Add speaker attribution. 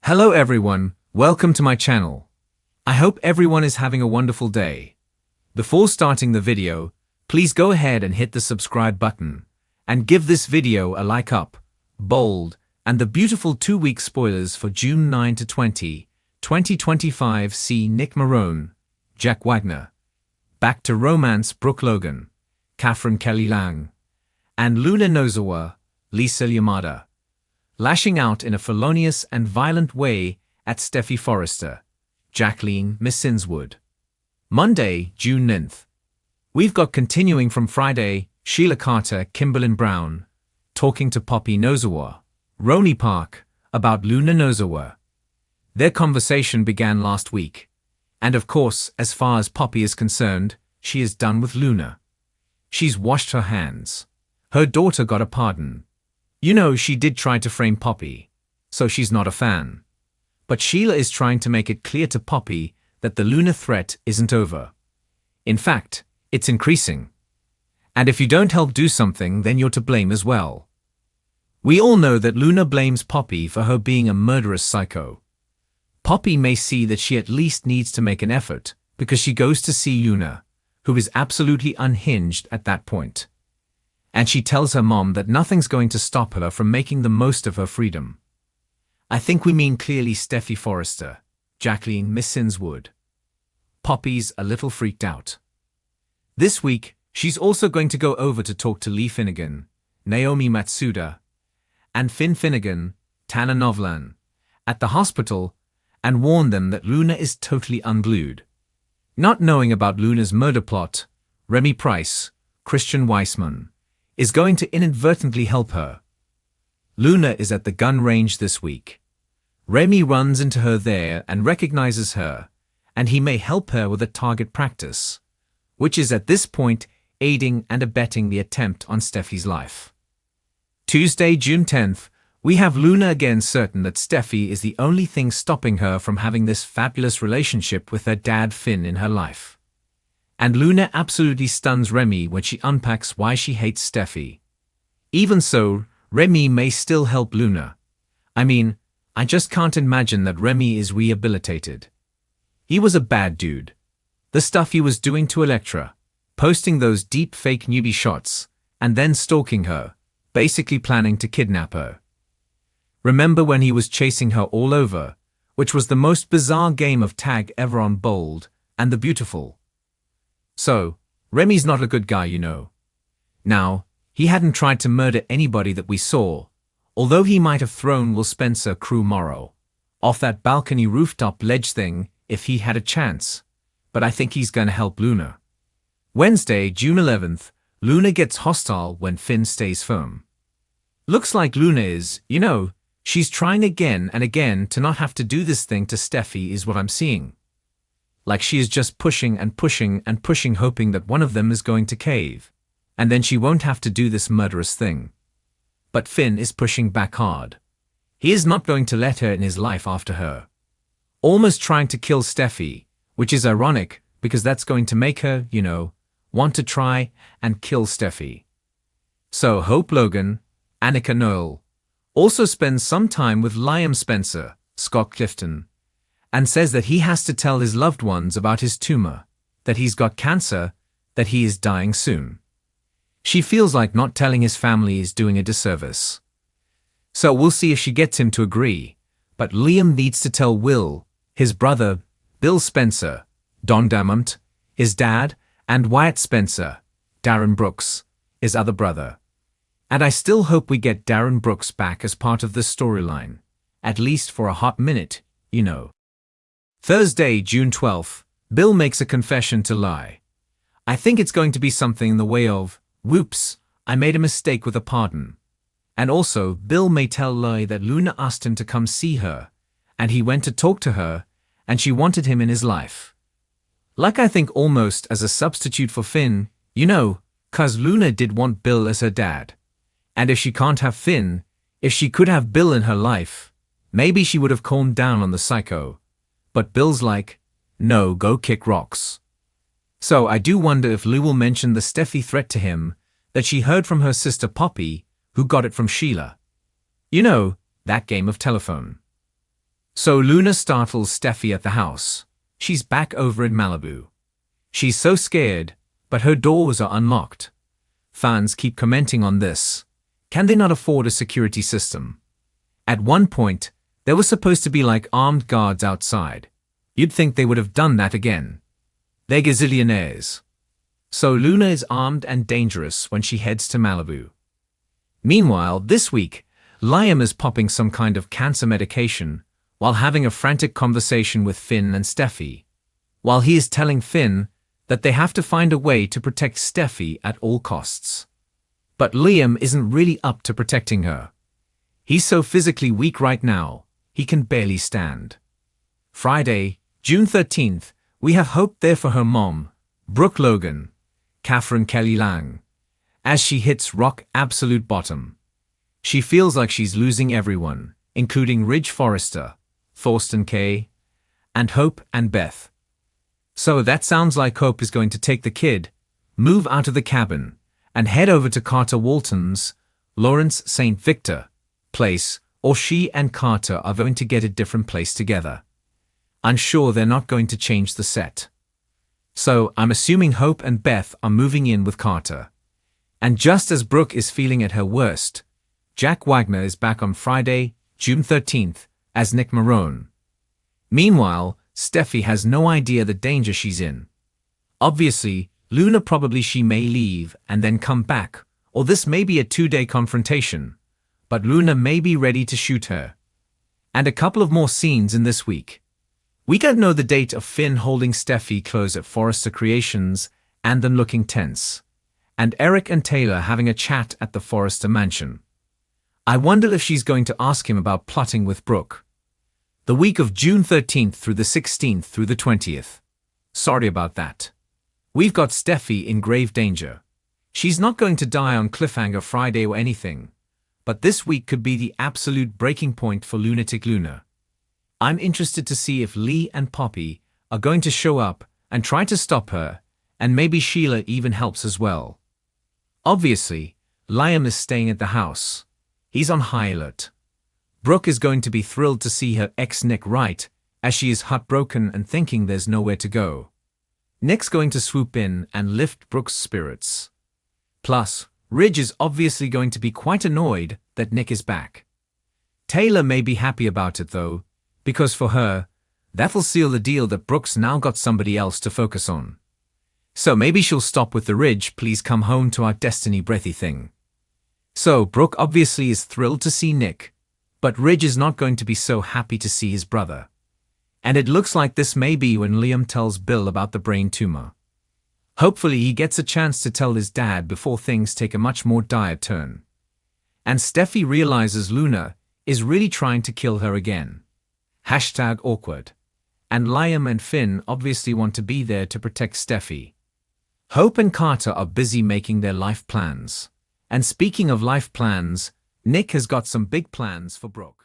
Speaker 1: Hello everyone, welcome to my channel. I hope everyone is having a wonderful day. Before starting the video, please go ahead and hit the subscribe button and give this video a like up, bold, and the beautiful 2-week spoilers for June 9 to 20, 2025 see Nick Marone, Jack Wagner, Back to Romance Brooke Logan, Catherine Kelly Lang, and Luna Nozawa, Lisa Yamada, lashing out in a felonious and violent way at Steffy Forrester, Jacqueline Miss Sinswood. Monday, June 9th. We've got continuing from Friday, Sheila Carter, Kimberlyn Brown, talking to Poppy Nozawa, Rony Park, about Luna Nozawa. Their conversation began last week. And of course, as far as Poppy is concerned, she is done with Luna. She's washed her hands. Her daughter got a pardon. You know, she did try to frame Poppy, so she's not a fan. But Sheila is trying to make it clear to Poppy that the Luna threat isn't over. In fact, it's increasing. And if you don't help do something, then you're to blame as well. We all know that Luna blames Poppy for her being a murderous psycho. Poppy may see that she at least needs to make an effort because she goes to see Luna, who is absolutely unhinged at that point. And she tells her mom that nothing's going to stop her from making the most of her freedom. I think we mean clearly Steffy Forrester, Jacqueline Miss Sinswood. Poppy's a little freaked out. This week, she's also going to go over to talk to Lee Finnegan, Naomi Matsuda, and Finn Finnegan, Tana Novlan, at the hospital and warn them that Luna is totally unglued. Not knowing about Luna's murder plot, Remy Price, Christian Weissman, is going to inadvertently help her. Luna is at the gun range this week. Remy runs into her there and recognizes her, and he may help her with a target practice, which is at this point aiding and abetting the attempt on Steffy's life. Tuesday, June 10th, we have Luna again certain that Steffy is the only thing stopping her from having this fabulous relationship with her dad Finn in her life. And Luna absolutely stuns Remy when she unpacks why she hates Steffy. Even so, Remy may still help Luna. I mean, I just can't imagine that Remy is rehabilitated. He was a bad dude. The stuff he was doing to Elektra, posting those deep fake newbie shots, and then stalking her, basically planning to kidnap her. Remember when he was chasing her all over, which was the most bizarre game of tag ever on Bold and the Beautiful. So, Remy's not a good guy, you know. Now, he hadn't tried to murder anybody that we saw, although he might have thrown Will Spencer Crew Morrow off that balcony rooftop ledge thing if he had a chance, but I think he's gonna help Luna. Wednesday, June 11th, Luna gets hostile when Finn stays firm. Looks like Luna is, you know, she's trying again and again to not have to do this thing to Steffy is what I'm seeing. Like she is just pushing and pushing and pushing, hoping that one of them is going to cave, and then she won't have to do this murderous thing. But Finn is pushing back hard. He is not going to let her in his life after her. Almost trying to kill Steffy, which is ironic because that's going to make her, you know, want to try and kill Steffy. So Hope Logan, Annika Noel, also spends some time with Liam Spencer, Scott Clifton, and says that he has to tell his loved ones about his tumor, that he's got cancer, that he is dying soon. She feels like not telling his family is doing a disservice. So we'll see if she gets him to agree, but Liam needs to tell Will, his brother, Bill Spencer, Don Damont, his dad, and Wyatt Spencer, Darren Brooks, his other brother. And I still hope we get Darren Brooks back as part of this storyline, at least for a hot minute, you know. Thursday, June 12th, Bill makes a confession to lie. I think it's going to be something in the way of, whoops, I made a mistake with a pardon. And also, Bill may tell Lie that Luna asked him to come see her, and he went to talk to her, and she wanted him in his life. Like I think almost as a substitute for Finn, you know, 'cause Luna did want Bill as her dad. And if she can't have Finn, if she could have Bill in her life, maybe she would have calmed down on the psycho. But Bill's like, no, go kick rocks. So I do wonder if Lou will mention the Steffy threat to him that she heard from her sister Poppy, who got it from Sheila. You know, that game of telephone. So Luna startles Steffy at the house. She's back over in Malibu. She's so scared, but her doors are unlocked. Fans keep commenting on this. Can they not afford a security system? At one point, there was supposed to be like armed guards outside. You'd think they would have done that again. They're gazillionaires. So Luna is armed and dangerous when she heads to Malibu. Meanwhile, this week, Liam is popping some kind of cancer medication while having a frantic conversation with Finn and Steffy, while he is telling Finn that they have to find a way to protect Steffy at all costs. But Liam isn't really up to protecting her. He's so physically weak right now, he can barely stand. Friday, June 13th, we have hope there for her mom, Brooke Logan, Catherine Kelly Lang, as she hits rock absolute bottom. She feels like she's losing everyone, including Ridge Forrester, Thorsten K., and Hope and Beth. So that sounds like Hope is going to take the kid, move out of the cabin, and head over to Carter Walton's, Lawrence St. Victor, place, or she and Carter are going to get a different place together. I'm sure they're not going to change the set. So I'm assuming Hope and Beth are moving in with Carter. And just as Brooke is feeling at her worst, Jack Wagner is back on Friday, June 13th, as Nick Marone. Meanwhile, Steffy has no idea the danger she's in. Obviously, Luna probably she may leave and then come back, or this may be a 2-day confrontation, but Luna may be ready to shoot her. And a couple of more scenes in this week. We don't know the date of Finn holding Steffy close at Forrester Creations and them looking tense, and Eric and Taylor having a chat at the Forrester mansion. I wonder if she's going to ask him about plotting with Brooke. The week of June 13th through the 16th through the 20th. Sorry about that. We've got Steffy in grave danger. She's not going to die on cliffhanger Friday or anything, but this week could be the absolute breaking point for Lunatic Luna. I'm interested to see if Lee and Poppy are going to show up and try to stop her, and maybe Sheila even helps as well. Obviously, Liam is staying at the house. He's on high alert. Brooke is going to be thrilled to see her ex Nick right, as she is heartbroken and thinking there's nowhere to go. Nick's going to swoop in and lift Brooke's spirits. Plus, Ridge is obviously going to be quite annoyed that Nick is back. Taylor may be happy about it though, because for her, that'll seal the deal that Brooke's now got somebody else to focus on. So maybe she'll stop with the Ridge please come home to our destiny breathy thing. So Brooke obviously is thrilled to see Nick, but Ridge is not going to be so happy to see his brother. And it looks like this may be when Liam tells Bill about the brain tumor. Hopefully he gets a chance to tell his dad before things take a much more dire turn. And Steffy realizes Luna is really trying to kill her again. #awkward. And Liam and Finn obviously want to be there to protect Steffy. Hope and Carter are busy making their life plans. And speaking of life plans, Nick has got some big plans for Brooke.